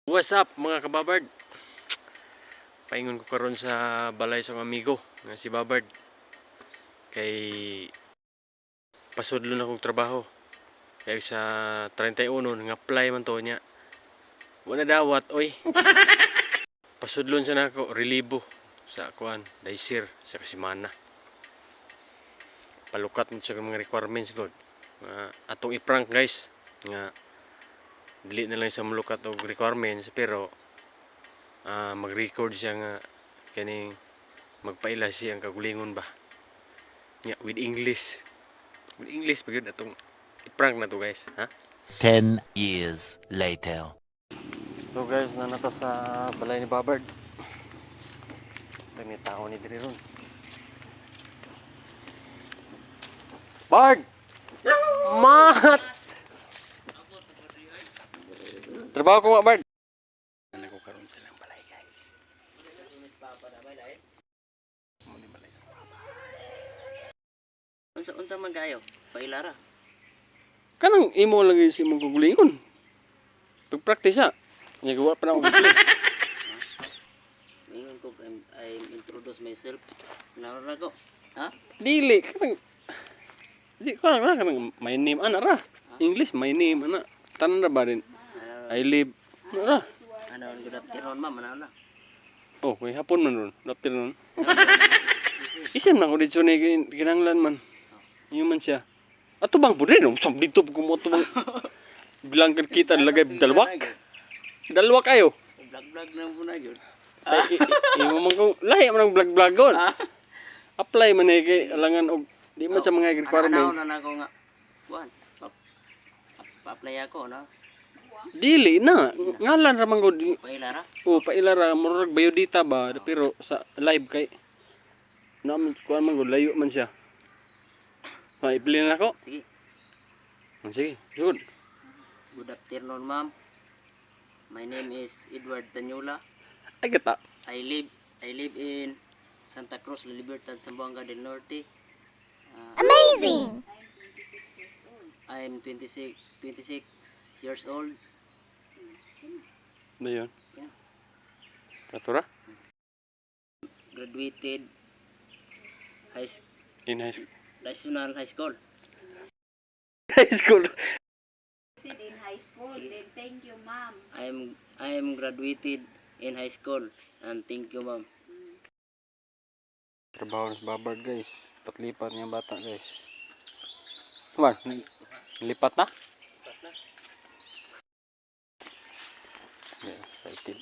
What's up mga kababard? Paingon ko karon sa balay sa amigo nga si Babard. Kay pasudlo na kong trabaho. Kay sa 31 nga apply man to niya. Wala dawat oy. Pasudlon sa nako relibo sa kuan, daysir sa kasimana. Palukat mo sa mga requirements god. Atong i-prank guys nga dili na lang sa malukat og requirements pero mag-record siya nga kaning magpaila siya ang kagulingon ba nya with English pagod atong i-prank na to guys ha. 10 years later. So guys, nanato sa balay ni Babard. May tao ni diri ron. Bard! Mat! Trabaho ko nga Bard. Ano ko karon silang balay guys. Unsa man kayo? Pailara. Kanang imo lagi si mong kagulingon. Pag-practice ha. Nya gawa pa na og play. Ingon ko I introduce myself. Naura ko. Ha? Dili kanang di ko na kanang my name ana ra. English my name ana. Tanan ra ba din? I live ana ra. Ano good afternoon ma'am, ano na? Oh, may hapon man ron. Daptir nun. Isem na ko dito ni kinanglan man. Yung man siya. Ato bang pud rin, usab dito ko mo to bang bilang kita lagay dalwak. Dalwak kayo. Vlog na po na gyud. Imo man ko lahi man ang vlog gon. Apply man kay alangan og di man sa mga requirements. Ano na ako nga. Kuan. Pa-apply ako na. Dili na. Ngalan ra man gud. Pailara. Oh, pailara murag biodata ba pero sa live kay naman kuan man gud layo man siya. May play na ako. Sige. Sige, good. Good afternoon ma'am. My name is Edward Tanyula. Ay gata. I live in Santa Cruz, La Libertad, Zamboanga del Norte. Amazing! I'm 26 years old. Ba yun? Yeah. Katura? Graduated In high school. National High School. High school. In high school, then thank you, ma'am. I am graduated in high school and thank you ma'am. Trabaho na sa Babard guys. Patlipat niya bata guys. Come on. Lipat na? Yeah, excited.